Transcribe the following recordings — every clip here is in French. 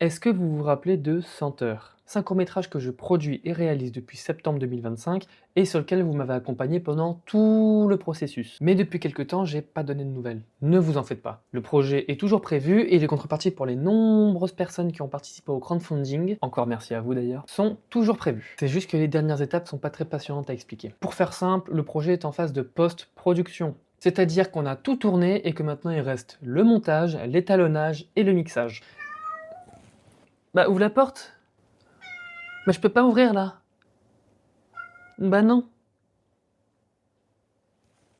Est-ce que vous vous rappelez de Senteur? C'est un court-métrage que je produis et réalise depuis septembre 2025 et sur lequel vous m'avez accompagné pendant tout le processus. Mais depuis quelque temps, j'ai pas donné de nouvelles. Ne vous en faites pas. Le projet est toujours prévu et les contreparties pour les nombreuses personnes qui ont participé au crowdfunding, encore merci à vous d'ailleurs, sont toujours prévues. C'est juste que les dernières étapes sont pas très passionnantes à expliquer. Pour faire simple, le projet est en phase de post-production. C'est-à-dire qu'on a tout tourné et que maintenant il reste le montage, l'étalonnage et le mixage. Bah ouvre la porte. Bah je peux pas ouvrir là. Bah non.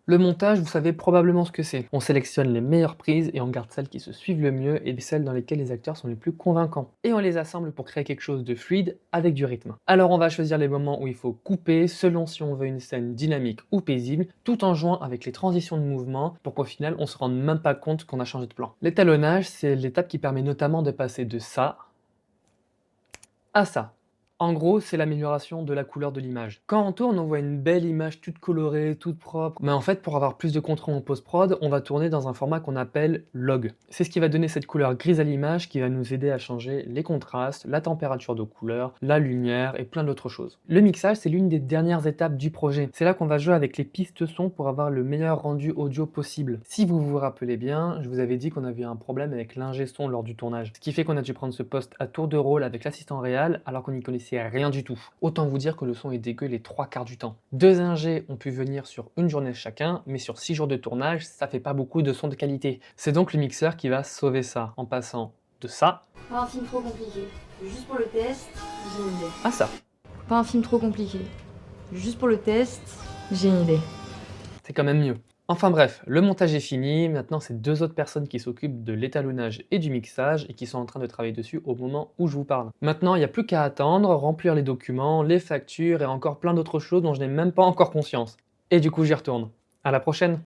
Le montage, vous savez probablement ce que c'est. On sélectionne les meilleures prises et on garde celles qui se suivent le mieux et celles dans lesquelles les acteurs sont les plus convaincants. Et on les assemble pour créer quelque chose de fluide avec du rythme. Alors on va choisir les moments où il faut couper selon si on veut une scène dynamique ou paisible, tout en jouant avec les transitions de mouvement pour qu'au final on se rende même pas compte qu'on a changé de plan. L'étalonnage, c'est l'étape qui permet notamment de passer de ça à ça. En gros, c'est l'amélioration de la couleur de l'image. Quand on tourne, on voit une belle image toute colorée, toute propre. Mais en fait, pour avoir plus de contrôle en post-prod, on va tourner dans un format qu'on appelle log. C'est ce qui va donner cette couleur grise à l'image qui va nous aider à changer les contrastes, la température de couleur, la lumière et plein d'autres choses. Le mixage, c'est l'une des dernières étapes du projet. C'est là qu'on va jouer avec les pistes son pour avoir le meilleur rendu audio possible. Si vous vous rappelez bien, je vous avais dit qu'on avait un problème avec l'ingé son lors du tournage. Ce qui fait qu'on a dû prendre ce poste à tour de rôle avec l'assistant réel alors qu'on n'y connaissait rien du tout. Autant vous dire que le son est dégueu les 3 quarts du temps. 2 ingés ont pu venir sur une journée chacun, mais sur 6 jours de tournage, ça fait pas beaucoup de son de qualité. C'est donc le mixeur qui va sauver ça, en passant de ça Pas un film trop compliqué. Juste pour le test, j'ai une idée. à ça. Pas un film trop compliqué. Juste pour le test, j'ai une idée. C'est quand même mieux. Enfin bref, le montage est fini, maintenant c'est 2 autres personnes qui s'occupent de l'étalonnage et du mixage et qui sont en train de travailler dessus au moment où je vous parle. Maintenant, il n'y a plus qu'à attendre, remplir les documents, les factures et encore plein d'autres choses dont je n'ai même pas encore conscience. Et du coup, j'y retourne. À la prochaine!